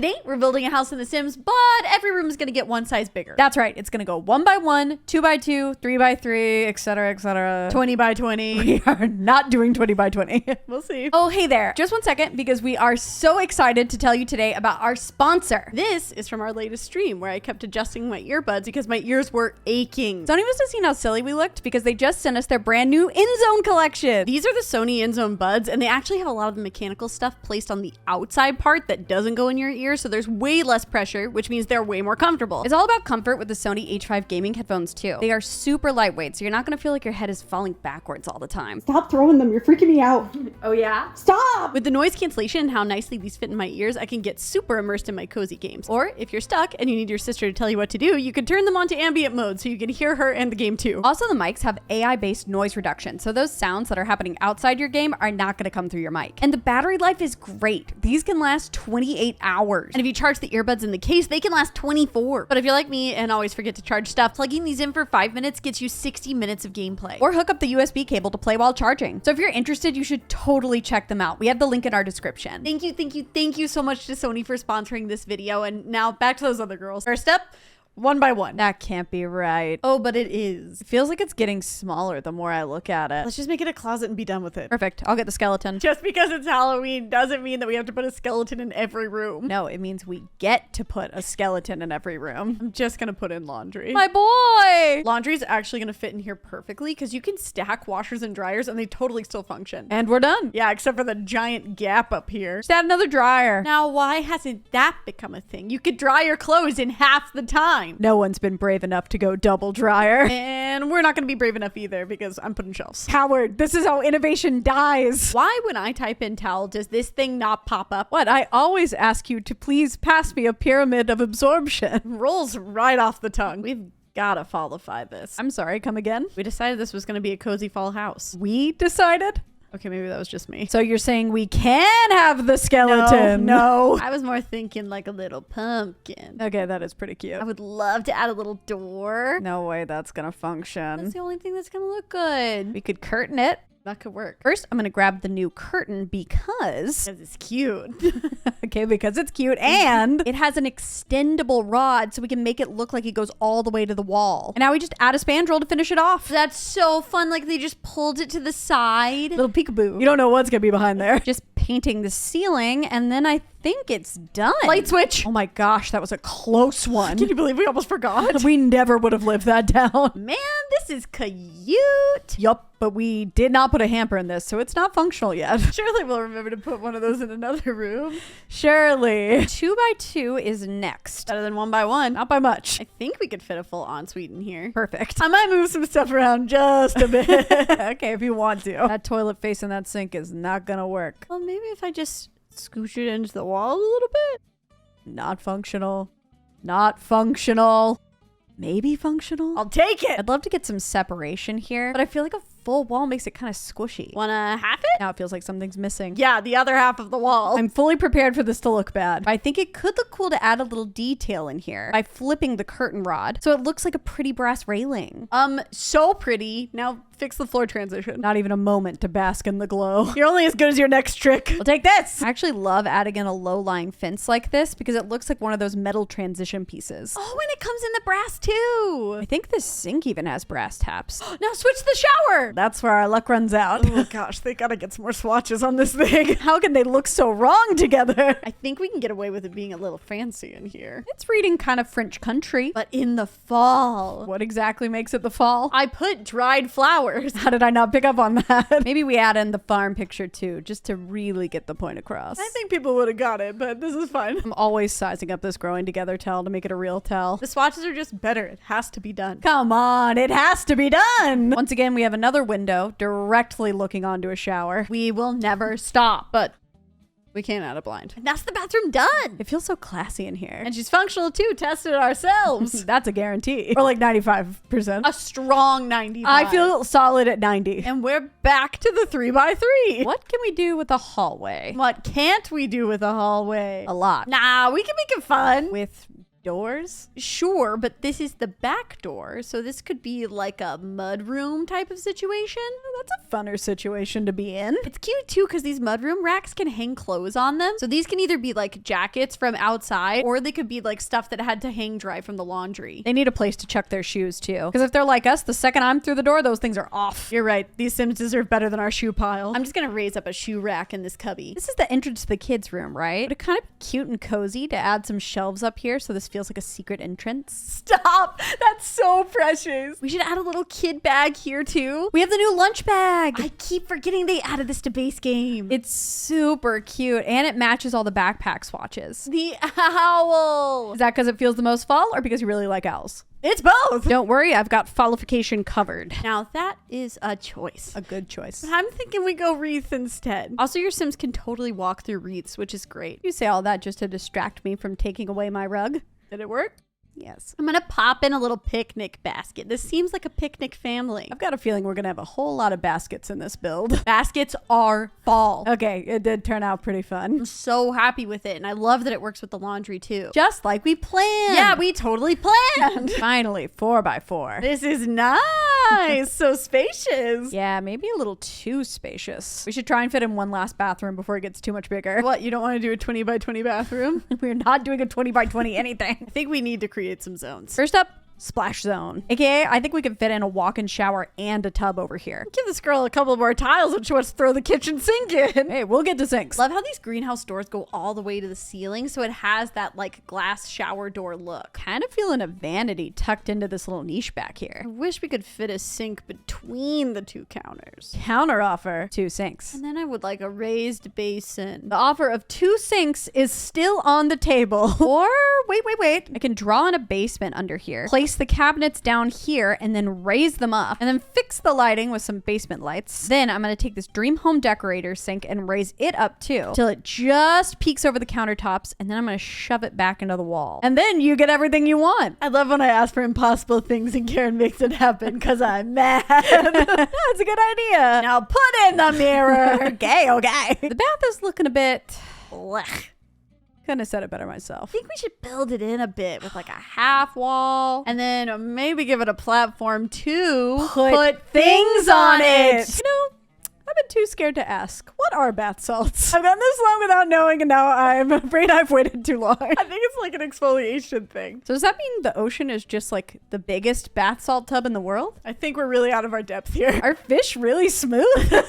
Today, we're building a house in The Sims, but every room is going to get one size bigger. That's right. It's going to go 1 by 1, 2 by 2, 3 by 3, etc., 20 by 20. We are not doing 20 by 20. We'll see. Oh, hey there. Just 1 second, because we are so excited to tell you today about our sponsor. This is from our latest stream where I kept adjusting my earbuds because my ears were aching. Sony must have seen how silly we looked because they just sent us their brand new InZone collection. These are the Sony InZone buds, and they actually have a lot of the mechanical stuff placed on the outside part that doesn't go in your ear, so there's way less pressure, which means they're way more comfortable. It's all about comfort with the Sony H5 gaming headphones too. They are super lightweight, so you're not gonna feel like your head is falling backwards all the time. Stop throwing them, you're freaking me out. Oh yeah? Stop! With the noise cancellation and how nicely these fit in my ears, I can get super immersed in my cozy games. Or if you're stuck and you need your sister to tell you what to do, you can turn them onto ambient mode so you can hear her and the game too. Also, the mics have AI-based noise reduction, so those sounds that are happening outside your game are not gonna come through your mic. And the battery life is great. These can last 28 hours. And if you charge the earbuds in the case, they can last 24. But if you're like me and always forget to charge stuff, plugging these in for 5 minutes gets you 60 minutes of gameplay. Or hook up the USB cable to play while charging. So if you're interested, you should totally check them out. We have the link in our description. Thank you so much to Sony for sponsoring this video. And now back to those other girls. First up, 1 by 1. That can't be right. Oh, but it is. It feels like it's getting smaller the more I look at it. Let's just make it a closet and be done with it. Perfect. I'll get the skeleton. Just because it's Halloween doesn't mean that we have to put a skeleton in every room. No, it means we get to put a skeleton in every room. I'm just gonna put in laundry. My boy! Laundry's actually gonna fit in here perfectly because you can stack washers and dryers and they totally still function. And we're done. Yeah, except for the giant gap up here. Just add another dryer. Now, why hasn't that become a thing? You could dry your clothes in half the time. No one's been brave enough to go double dryer. And we're not going to be brave enough either because I'm putting shelves. Coward, this is how innovation dies. Why when I type in towel does this thing not pop up? What? I always ask you to please pass me a pyramid of absorption. Rolls right off the tongue. We've gotta fallify this. I'm sorry, come again? We decided this was going to be a cozy fall house. We decided? Okay, maybe that was just me. So you're saying we can have the skeleton? No. I was more thinking like a little pumpkin. Okay, that is pretty cute. I would love to add a little door. No way that's gonna function. That's the only thing that's gonna look good. We could curtain it. That could work. First, I'm gonna grab the new curtain because it's cute. Okay, because it's cute and it has an extendable rod so we can make it look like it goes all the way to the wall. And now we just add a spandrel to finish it off. That's so fun. Like they just pulled it to the side. Little peekaboo. You don't know what's gonna be behind there. Just painting the ceiling and then I think it's done. Light switch. Oh my gosh, that was a close one. Can you believe we almost forgot? We never would have lived that down. Man, this is cute. Yup, but we did not put a hamper in this, so it's not functional yet. Surely we'll remember to put one of those in another room. Surely. 2 by 2 is next. Better than 1 by 1. Not by much. I think we could fit a full ensuite in here. Perfect. I might move some stuff around just a bit. Okay, if you want to. That toilet face in that sink is not gonna work. Well, maybe if I just scooch it into the wall a little bit. Not functional. Not functional. Maybe functional. I'll take it. I'd love to get some separation here, but I feel like a full wall makes it kind of squishy. Wanna half it? Now it feels like something's missing. Yeah, the other half of the wall. I'm fully prepared for this to look bad. I think it could look cool to add a little detail in here by flipping the curtain rod so it looks like a pretty brass railing. So pretty. Now fix the floor transition. Not even a moment to bask in the glow. You're only as good as your next trick. We'll take this. I actually love adding in a low-lying fence like this because it looks like one of those metal transition pieces. Oh, and it comes in the brass too. I think this sink even has brass taps. Now switch the shower. That's where our luck runs out. Oh gosh, they gotta get some more swatches on this thing. How can they look so wrong together? I think we can get away with it being a little fancy in here. It's reading kind of French country, but in the fall. What exactly makes it the fall? I put dried flowers. How did I not pick up on that? Maybe we add in the farm picture too, just to really get the point across. I think people would have got it, but this is fine. I'm always sizing up this growing together towel to make it a real towel. The swatches are just better. It has to be done. Come on, it has to be done. Once again, we have another window directly looking onto a shower. We will never stop, but we can't add a blind. And that's the bathroom done. It feels so classy in here. And she's functional too. Tested it ourselves. That's a guarantee. Or like 95%. A strong 95. I feel solid at 90. And we're back to the 3 by 3. What can we do with a hallway? What can't we do with a hallway? A lot. Nah, we can make it fun. With doors? Sure, but this is the back door, so this could be like a mudroom type of situation. That's a funner situation to be in. It's cute too because these mudroom racks can hang clothes on them. So these can either be like jackets from outside or they could be like stuff that had to hang dry from the laundry. They need a place to chuck their shoes too. Because if they're like us, the second I'm through the door, those things are off. You're right. These Sims deserve better than our shoe pile. I'm just going to raise up a shoe rack in this cubby. This is the entrance to the kids' room, right? Would it kind of be cute and cozy to add some shelves up here so this feels like a secret entrance? Stop! That's so precious. We should add a little kid bag here too. We have the new lunch bag. I keep forgetting they added this to base game. It's super cute and it matches all the backpack swatches. The owl. Is that because it feels the most fall or because you really like owls? It's both. Don't worry, I've got fallification covered. Now that is a choice. A good choice. But I'm thinking we go wreath instead. Also, your Sims can totally walk through wreaths, which is great. You say all that just to distract me from taking away my rug? Did it work? Yes. I'm gonna pop in a little picnic basket. This seems like a picnic family. I've got a feeling we're gonna have a whole lot of baskets in this build. Baskets are fall. Okay, it did turn out pretty fun. I'm so happy with it, and I love that it works with the laundry too. Just like we planned. Yeah, we totally planned. Finally, 4x4. This is nice. So spacious. Yeah, maybe a little too spacious. We should try and fit in one last bathroom before it gets too much bigger. What, you don't want to do a 20 by 20 bathroom? We're not doing a 20 by 20 anything. I think we need to create some zones. First up, splash zone. AKA, I think we could fit in a walk-in shower and a tub over here. Give this girl a couple more tiles and she wants to throw the kitchen sink in. Hey, we'll get to sinks. Love how these greenhouse doors go all the way to the ceiling, so it has that like glass shower door look. Kind of feeling a vanity tucked into this little niche back here. I wish we could fit a sink between the two counters. Counter offer, 2 sinks. And then I would like a raised basin. The offer of 2 sinks is still on the table. Or, wait. I can draw in a basement under here. Place the cabinets down here and then raise them up and then fix the lighting with some basement lights. Then I'm going to take this dream home decorator sink and raise it up too till it just peeks over the countertops, and then I'm going to shove it back into the wall. And then you get everything you want. I love when I ask for impossible things and Karen makes it happen because I'm mad. That's a good idea. Now put in the mirror. Okay. The bath is looking a bit... Blech. Couldn't have said it better myself. I think we should build it in a bit with like a half wall and then maybe give it a platform to put things on it. You know, I've been too scared to ask. What are bath salts? I've gone this long without knowing and now I'm afraid I've waited too long. I think it's like an exfoliation thing. So does that mean the ocean is just like the biggest bath salt tub in the world? I think we're really out of our depth here. Are fish really smooth?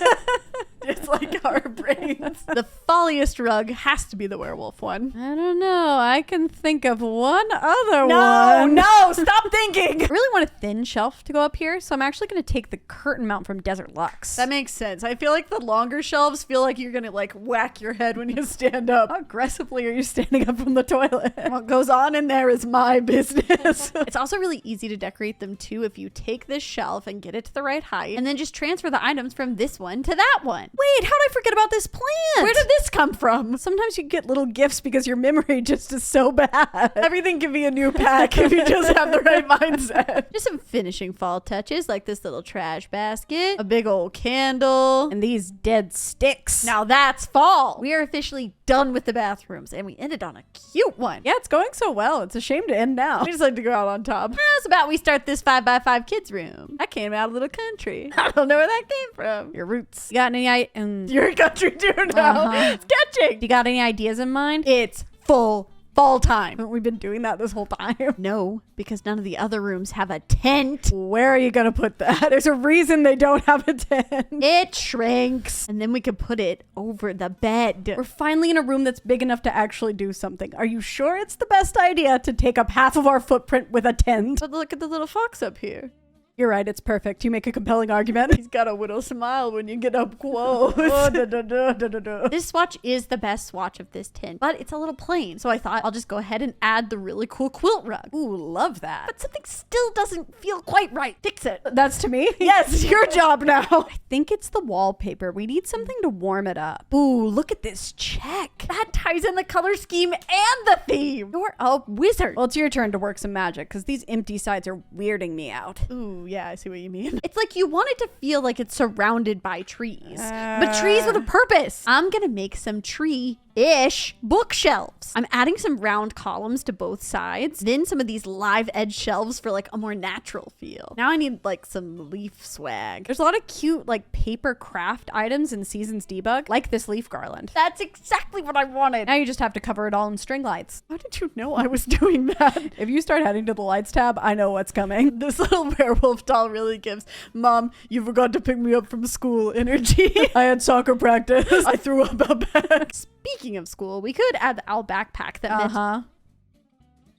It's like our brains. The folliest rug has to be the werewolf one. I don't know. I can think of one other one. No, stop thinking. I really want a thin shelf to go up here, so I'm actually going to take the curtain mount from Desert Luxe. That makes sense. I feel like the longer shelves feel like you're going to like whack your head when you stand up. How aggressively are you standing up from the toilet? What goes on in there is my business. It's also really easy to decorate them too if you take this shelf and get it to the right height and then just transfer the items from this one to that one. Wait, how did I forget about this plant? Where did this come from? Sometimes you get little gifts because your memory just is so bad. Everything can be a new pack if you just have the right mindset. Just some finishing fall touches like this little trash basket, a big old candle, and these dead sticks. Now that's fall. We are officially done with the bathrooms and we ended on a cute one. Yeah, it's going so well. It's a shame to end now. We just like to go out on top. How's about we start this 5x5 kids room? I came out of the country. I don't know where that came from. Your roots. You got any You're a country too now. Sketching. You got any ideas in mind? It's full fall time. Haven't we been doing that this whole time? No, because none of the other rooms have a tent. Where are you gonna put that? There's a reason they don't have a tent. It shrinks. And then we could put it over the bed. We're finally in a room that's big enough to actually do something. Are you sure it's the best idea to take up half of our footprint with a tent? But look at the little fox up here. You're right, it's perfect. You make a compelling argument. He's got a little smile when you get up close. This swatch is the best swatch of this tin, but it's a little plain. So I thought I'll just go ahead and add the really cool quilt rug. Ooh, love that. But something still doesn't feel quite right. Fix it. That's to me? Yes, your job now. I think it's the wallpaper. We need something to warm it up. Ooh, look at this check. That ties in the color scheme and the theme. You're a wizard. Well, it's your turn to work some magic because these empty sides are weirding me out. Ooh, yeah, I see what you mean. It's like you want it to feel like it's surrounded by trees, but trees with a purpose. I'm gonna make some tree ish bookshelves. I'm adding some round columns to both sides, then some of these live edge shelves for like a more natural feel. Now I need like some leaf swag. There's a lot of cute like paper craft items in Seasons Debug, like this leaf garland. That's exactly what I wanted. Now you just have to cover it all in string lights. How did you know I was doing that? If you start heading to the lights tab, I know what's coming. This little werewolf doll really gives Mom, you forgot to pick me up from school energy. I had soccer practice. I threw up out back. Speaking of school, we could add the owl backpack that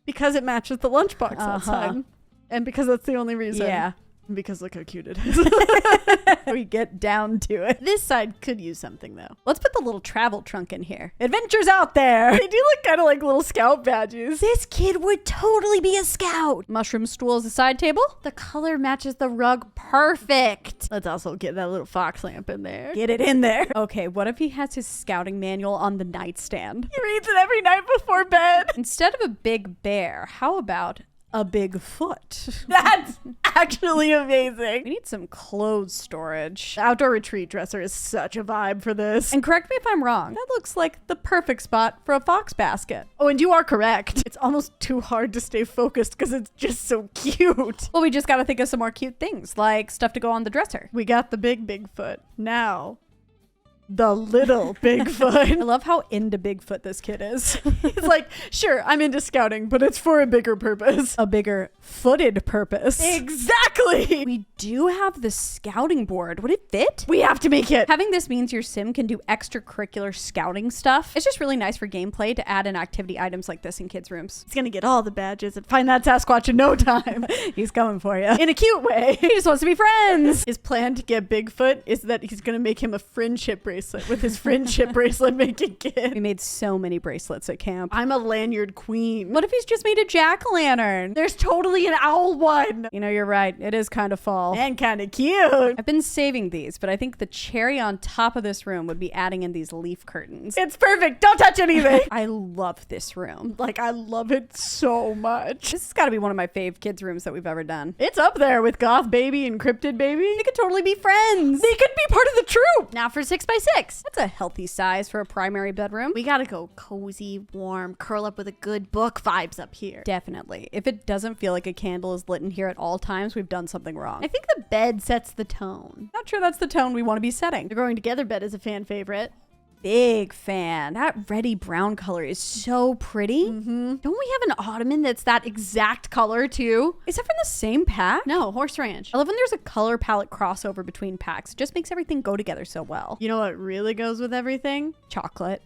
because it matches the lunchbox outside. And because that's the only reason. Yeah. Because look how cute it is. We get down to it. This side could use something though. Let's put the little travel trunk in here. Adventures out there. They do look kind of like little scout badges. This kid would totally be a scout. Mushroom stool as a side table. The color matches the rug perfect. Let's also get that little fox lamp in there. Get it in there. Okay, what if he has his scouting manual on the nightstand? He reads it every night before bed. Instead of a big bear, how about a big foot? That's actually amazing. We need some clothes storage. The outdoor retreat dresser is such a vibe for this. And correct me if I'm wrong, that looks like the perfect spot for a fox basket. Oh, and you are correct. It's almost too hard to stay focused because it's just so cute. Well, we just got to think of some more cute things, like stuff to go on the dresser. We got the big foot. Now, the little Bigfoot. I love how into Bigfoot this kid is. He's like, sure, I'm into scouting, but it's for a bigger purpose. A bigger footed purpose. Exactly. We do have the scouting board. Would it fit? We have to make it. Having this means your sim can do extracurricular scouting stuff. It's just really nice for gameplay to add in activity items like this in kids' rooms. He's gonna get all the badges and find that Sasquatch in no time. He's coming for you. In a cute way. He just wants to be friends. His plan to get Bigfoot is that he's gonna make him a friendship bracelet with his friendship bracelet making kid. We made so many bracelets at camp. I'm a lanyard queen. What if he's just made a jack-o'-lantern? There's totally an owl one. You know, you're right. It is kind of fall. And kind of cute. I've been saving these, but I think the cherry on top of this room would be adding in these leaf curtains. It's perfect. Don't touch anything. I love this room. Like, I love it so much. This has got to be one of my fave kids' rooms that we've ever done. It's up there with Goth Baby and Cryptid Baby. They could totally be friends. They could be part of the troop. Now for 6x6. That's a healthy size for a primary bedroom. We gotta go cozy, warm, curl up with a good book vibes up here. Definitely. If it doesn't feel like a candle is lit in here at all times, we've done something wrong. I think the bed sets the tone. Not sure that's the tone we want to be setting. The growing together bed is a fan favorite. Big fan. That reddy brown color is so pretty. Don't we have an ottoman that's that exact color too? Is that from the same pack? No, Horse Ranch. I love when there's a color palette crossover between packs. It just makes everything go together so well. You know what really goes with everything? Chocolate.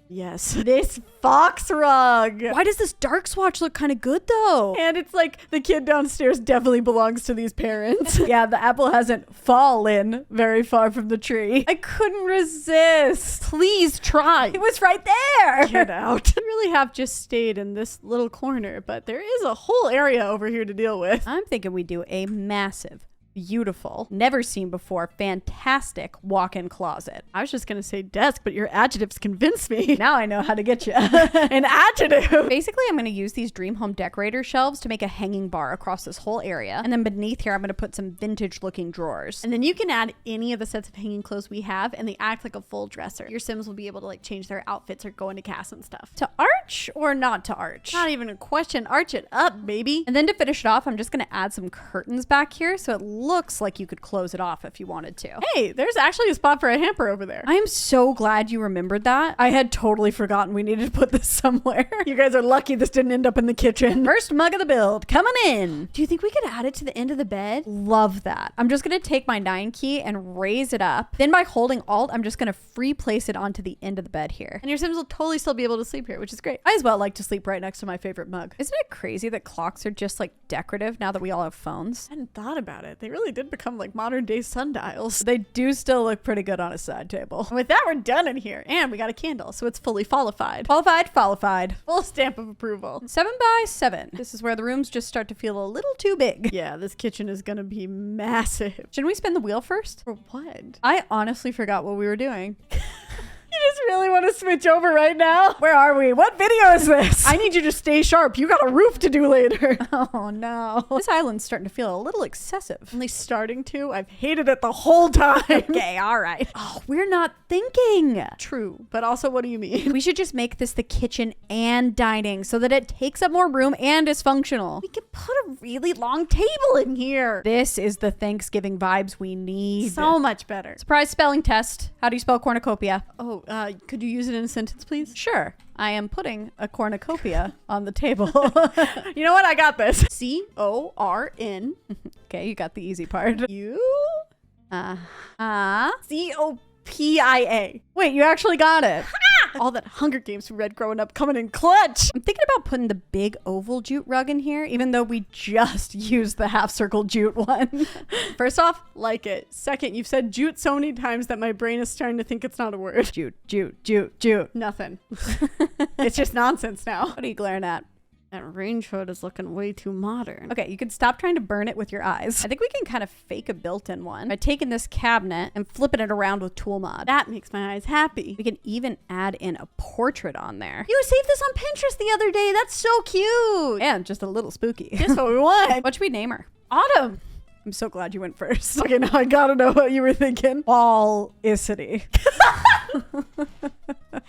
Yes, this fox rug. Why does this dark swatch look kind of good though? And it's like the kid downstairs definitely belongs to these parents. Yeah, the apple hasn't fallen very far from the tree. I couldn't resist. Please try. It was right there. Get out. I really have just stayed in this little corner, but there is a whole area over here to deal with. I'm thinking we do a massive, beautiful, never seen before, fantastic walk-in closet. I was just gonna say desk, but your adjectives convinced me. Now I know how to get you. An adjective. Basically, I'm gonna use these dream home decorator shelves to make a hanging bar across this whole area. And then beneath here, I'm gonna put some vintage looking drawers. And then you can add any of the sets of hanging clothes we have and they act like a full dresser. Your Sims will be able to like change their outfits or go into cast and stuff. To arch or not to arch? Not even a question. Arch it up, baby. And then to finish it off, I'm just gonna add some curtains back here so it looks like you could close it off if you wanted to. Hey, there's actually a spot for a hamper over there. I am so glad you remembered that. I had totally forgotten we needed to put this somewhere. You guys are lucky this didn't end up in the kitchen. First mug of the build coming in. Do you think we could add it to the end of the bed? Love that. I'm just gonna take my 9 key and raise it up. Then by holding Alt, I'm just gonna free place it onto the end of the bed here. And your Sims will totally still be able to sleep here, which is great. I as well like to sleep right next to my favorite mug. Isn't it crazy that clocks are just like decorative now that we all have phones? I hadn't thought about it. They really did become like modern day sundials. They do still look pretty good on a side table. And with that, we're done in here. And we got a candle, so it's fully follified. Qualified. Full stamp of approval. 7 by 7. This is where the rooms just start to feel a little too big. Yeah, this kitchen is gonna be massive. Shouldn't we spin the wheel first? For what? I honestly forgot what we were doing. You just really want to switch over right now? Where are we? What video is this? I need you to stay sharp. You got a roof to do later. Oh no. This island's starting to feel a little excessive. Only starting to? I've hated it the whole time. Okay, all right. Oh, we're not thinking. True, but also what do you mean? We should just make this the kitchen and dining so that it takes up more room and is functional. We could put a really long table in here. This is the Thanksgiving vibes we need. So much better. Surprise spelling test. How do you spell cornucopia? Oh, could you use it in a sentence, please? Sure. I am putting a cornucopia on the table. You know what? I got this. C-O-R-N. Okay, you got the easy part. You? C-O-P-I-A. Wait, you actually got it. All that Hunger Games we read growing up coming in clutch. I'm thinking about putting the big oval jute rug in here, even though we just used the half circle jute one. First off, like it. Second, you've said jute so many times that my brain is starting to think it's not a word. Jute, jute, jute, jute. Nothing. It's just nonsense now. What are you glaring at? That range hood is looking way too modern. Okay, you can stop trying to burn it with your eyes. I think we can kind of fake a built-in one by taking this cabinet and flipping it around with tool mod. That makes my eyes happy. We can even add in a portrait on there. You saved this on Pinterest the other day. That's so cute. And just a little spooky. Just what we want. What should we name her? Autumn. I'm so glad you went first. Okay, now I gotta know what you were thinking. Fall-icity.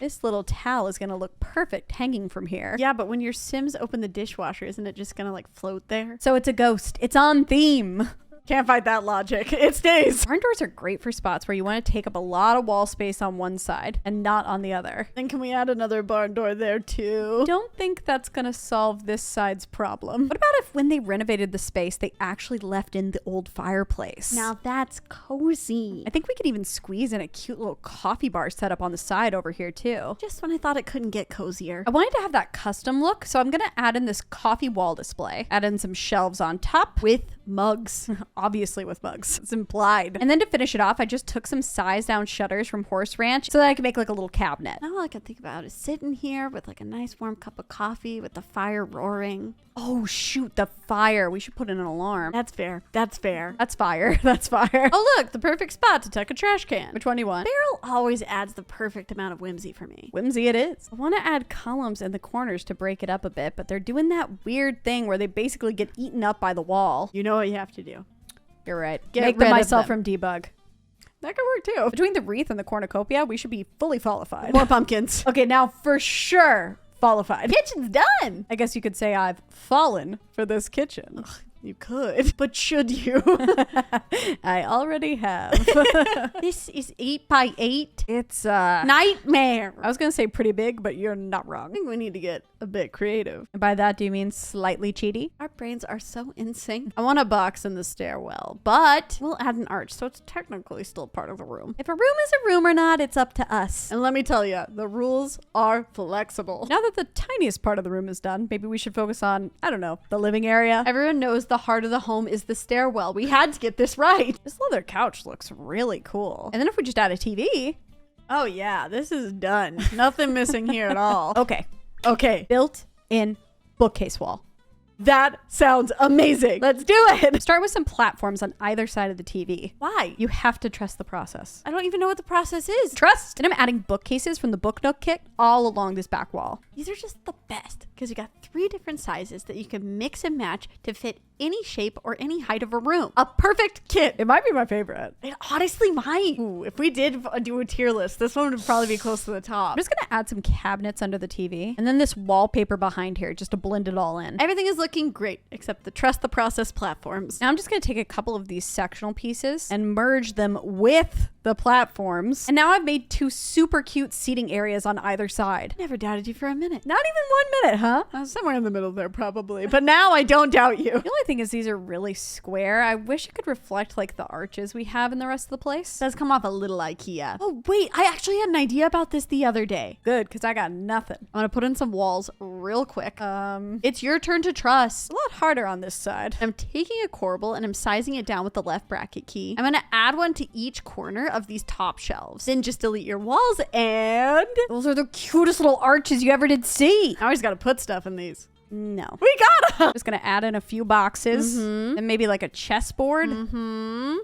This little towel is going to look perfect hanging from here. Yeah, but when your Sims open the dishwasher, isn't it just gonna like float there? So it's a ghost. It's on theme. Can't fight that logic. It stays. Barn doors are great for spots where you want to take up a lot of wall space on one side and not on the other. Then can we add another barn door there too? Don't think that's going to solve this side's problem. What about if when they renovated the space, they actually left in the old fireplace? Now that's cozy. I think we could even squeeze in a cute little coffee bar set up on the side over here too. Just when I thought it couldn't get cozier. I wanted to have that custom look, so I'm going to add in this coffee wall display. Add in some shelves on top With mugs. obviously with mugs. It's implied. And then to finish it off, I just took some size down shutters from Horse Ranch so that I could make like a little cabinet. Now all I can think about is sitting here with like a nice warm cup of coffee with the fire roaring. Oh shoot, the fire. We should put in an alarm. That's fair. That's fair. That's fire. That's fire. Oh look, the perfect spot to tuck a trash can. Which one do you want? Barrel always adds the perfect amount of whimsy for me. Whimsy it is. I want to add columns in the corners to break it up a bit, but they're doing that weird thing where they basically get eaten up by the wall. You know what you have to do. You're right. Get Make rid them of myself them. from debug. That could work too. Between the wreath and the cornucopia, we should be fully qualified. More pumpkins. Okay, now for sure, qualified. Kitchen's done. I guess you could say I've fallen for this kitchen. You could, but should you? I already have. This is 8 by 8. It's Nightmare. I was gonna say pretty big, but you're not wrong. I think we need to get a bit creative. And by that, do you mean slightly cheaty? Our brains are so in sync. I want a box in the stairwell, but we'll add an arch, so it's technically still part of the room. If a room is a room or not, it's up to us. And let me tell you, the rules are flexible. Now that the tiniest part of the room is done, maybe we should focus on, I don't know, the living area. Everyone knows the heart of the home is the stairwell. We had to get this right. This leather couch looks really cool. And then if we just add a TV. Oh yeah, this is done. Nothing missing here at all. Okay. Okay. Built-in bookcase wall. That sounds amazing. Let's do it. Start with some platforms on either side of the TV. Why? You have to trust the process. I don't even know what the process is. Trust! And I'm adding bookcases from the Book Nook kit all along this back wall. These are just the best because you got 3 different sizes that you can mix and match to fit any shape or any height of a room. A perfect kit. It might be my favorite. It honestly might. Ooh, if we did do a tier list, this one would probably be close to the top. I'm just gonna add some cabinets under the TV and then this wallpaper behind here just to blend it all in. Everything is looking great except the trust the process platforms. Now I'm just gonna take a couple of these sectional pieces and merge them with the platforms. And now I've made 2 super cute seating areas on either side. Never doubted you for a minute. Not even 1 minute, huh? Somewhere in the middle there probably. But now I don't doubt you. The only thing is these are really square. I wish it could reflect like the arches we have in the rest of the place. It does come off a little IKEA. Oh wait, I actually had an idea about this the other day. Good, because I got nothing. I'm gonna put in some walls real quick. It's your turn to trust. A lot harder on this side. I'm taking a corbel and I'm sizing it down with the left bracket key. I'm gonna add one to each corner of these top shelves. Then just delete your walls and Those are the cutest little arches you ever did see. I always gotta put stuff in these. No. We got them! Just gonna add in a few boxes and maybe like a chessboard. And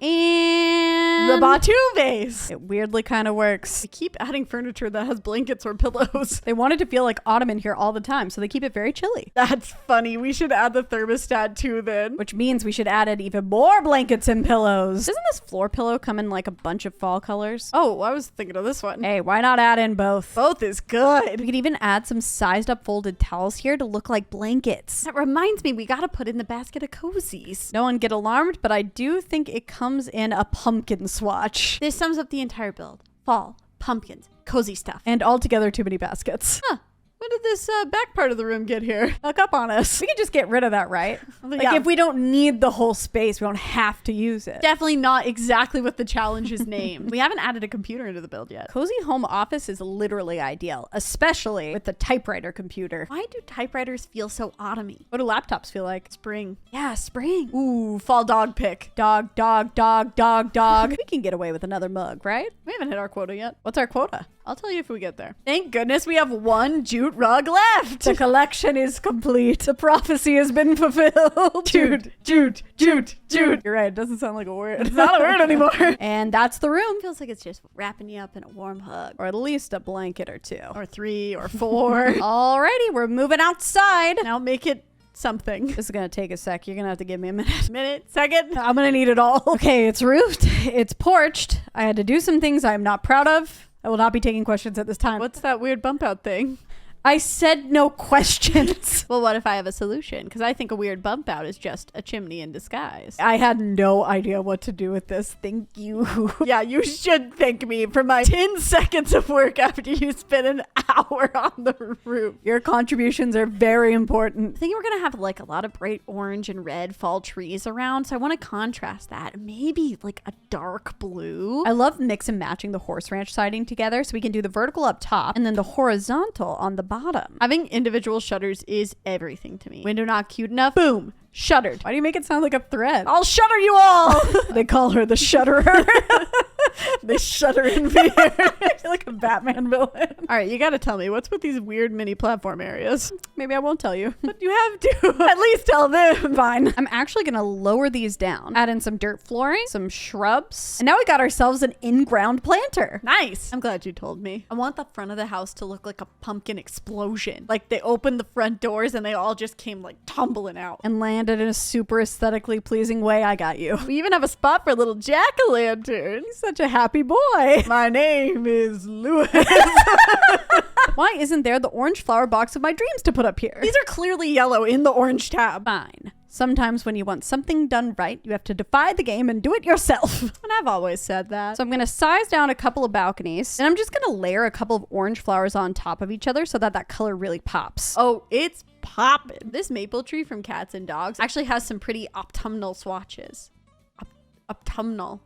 The Batu vase. it weirdly kind of works. They keep adding furniture that has blankets or pillows. They want it to feel like autumn in here all the time, so they keep it very chilly. That's funny. We should add the thermostat too then. Which means we should add in even more blankets and pillows. Doesn't this floor pillow come in like a bunch of fall colors? Oh, I was thinking of this one. Hey, why not add in both? Both is good. We could even add some sized up folded towels here to look like blankets. That reminds me, we gotta put in the basket of cozies. No one get alarmed, but I do think it comes in a pumpkin swatch. This sums up the entire build. Fall, pumpkins, cozy stuff. And altogether too many baskets. Huh. When did this back part of the room get here? Look up on us. We can just get rid of that, right? Like Yeah. if we don't need the whole space, we don't have to use it. Definitely not exactly what the challenge is named. We haven't added a computer into the build yet. Cozy home office is literally ideal, especially with the typewriter computer. Why do typewriters feel so autumny? What do laptops feel like? Spring. Yeah, spring. Ooh, fall dog pick. Dog, dog, dog, dog, dog. We can get away with another mug, right? We haven't hit our quota yet. What's our quota? I'll tell you if we get there. Thank goodness we have one jute rug left. The collection is complete. The prophecy has been fulfilled. Jute, jute, jute, jute. You're right. It doesn't sound like a word. It's not a word anymore. And that's the room. Feels like it's just wrapping you up in a warm hug. Or at least a blanket or two. Or 3 or 4. Alrighty, we're moving outside. Now make it something. This is gonna take a sec. You're gonna have to give me a minute. Minute, second. I'm gonna need it all. Okay, it's roofed. It's porched. I had to do some things I am not proud of. I will not be taking questions at this time. What's that weird bump out thing? I said no questions. Well, what if I have a solution? Because I think a weird bump out is just a chimney in disguise. I had no idea what to do with this. Thank you. Yeah, you should thank me for my 10 seconds of work after you spent an hour on the roof. Your contributions are very important. I think we're going to have like a lot of bright orange and red fall trees around. So I want to contrast that. Maybe like a dark blue. I love mix and matching the horse ranch siding together so we can do the vertical up top and then the horizontal on the bottom. Having individual shutters is everything to me. Window not cute enough? Boom. Shuttered. Why do you make it sound like a threat? I'll shutter you all. They call her the shutterer. They shudder in fear. Like a Batman villain. All right, you got to tell me, what's with these weird mini platform areas? Maybe I won't tell you. But you have to at least tell them. Fine. I'm actually going to lower these down, add in some dirt flooring, some shrubs, and now we got ourselves an in-ground planter. Nice. I'm glad you told me. I want the front of the house to look like a pumpkin explosion. Like they opened the front doors and they all just came like tumbling out. And landed in a super aesthetically pleasing way. I got you. We even have a spot for a little jack-o'-lantern. He's such a happy boy. My name is Louis. Why isn't there the orange flower box of my dreams to put up here? These are clearly yellow in the orange tab. Fine. Sometimes when you want something done right, you have to defy the game and do it yourself. And I've always said that. So I'm going to size down a couple of balconies, and I'm just going to layer a couple of orange flowers on top of each other so that that color really pops. Oh, it's popping. This maple tree from Cats and Dogs actually has some pretty autumnal swatches. Autumnal.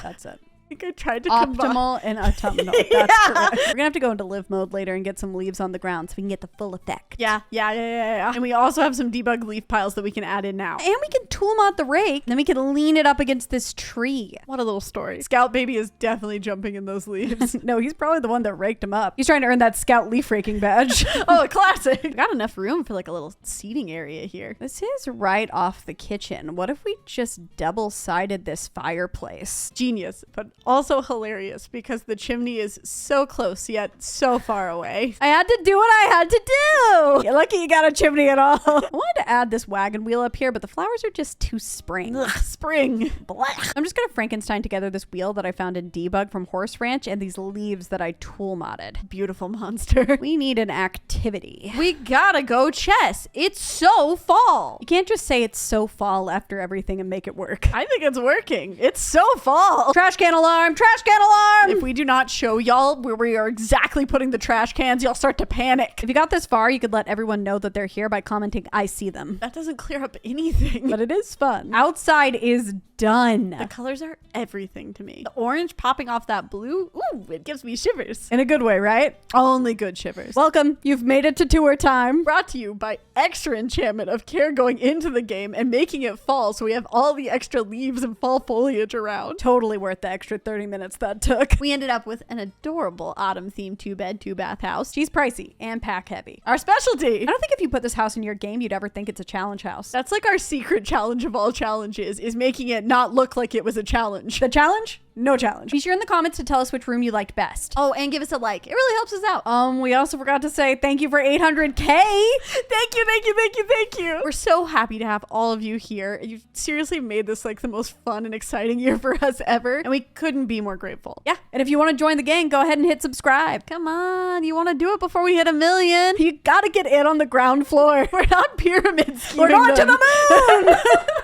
That's it. I think I tried to combine. Optimal and autumnal. That's correct. We're gonna have to go into live mode later and get some leaves on the ground so we can get the full effect. Yeah. And we also have some debug leaf piles that we can add in now. And we can tool mod the rake. Then we can lean it up against this tree. What a little story. Scout Baby is definitely jumping in those leaves. No, he's probably the one that raked him up. He's trying to earn that Scout leaf raking badge. Oh, a classic. We got enough room for like a little seating area here. This is right off the kitchen. What if we just double-sided this fireplace? Genius, but also hilarious because the chimney is so close yet so far away. I had to do what I had to do. You're lucky you got a chimney at all. I wanted to add this wagon wheel up here, but the flowers are just too spring. Ugh, spring. Blech. I'm just gonna Frankenstein together this wheel that I found in Debug from Horse Ranch and these leaves that I tool modded. Beautiful monster. We need an activity. We gotta go chess. It's so fall. You can't just say it's so fall after everything and make it work. I think it's working. It's so fall. Trash can alarm! Trash can alarm! If we do not show y'all where we are exactly putting the trash cans, y'all start to panic. If you got this far, you could let everyone know that they're here by commenting, I see them. That doesn't clear up anything. But it is fun. Outside is done. The colors are everything to me. The orange popping off that blue, ooh, it gives me shivers. In a good way, right? Only good shivers. Welcome. You've made it to tour time. Brought to you by extra enchantment of care going into the game and making it fall, so we have all the extra leaves and fall foliage around. Totally worth the extra 30 minutes that took. We ended up with an adorable autumn-themed 2-bed, 2-bath house. She's pricey and pack heavy. Our specialty. I don't think if you put this house in your game, you'd ever think it's a challenge house. That's like our secret challenge of all challenges, is making it not look like it was a challenge. The challenge? No challenge. Be sure in the comments to tell us which room you liked best. Oh, and give us a like. It really helps us out. We also forgot to say thank you for 800K. Thank you, thank you, thank you, thank you. We're so happy to have all of you here. You've seriously made this like the most fun and exciting year for us ever, and we couldn't be more grateful. Yeah, and if you want to join the gang, go ahead and hit subscribe. Come on, you want to do it before we hit 1 million? You gotta get in on the ground floor. We're not pyramid scheming. We're going to them. the moon.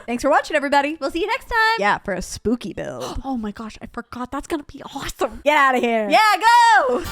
Thanks for watching, everybody. We'll see you next time. Yeah, for a spooky build. Oh my gosh, I forgot. That's gonna be awesome. Get out of here. Yeah, go!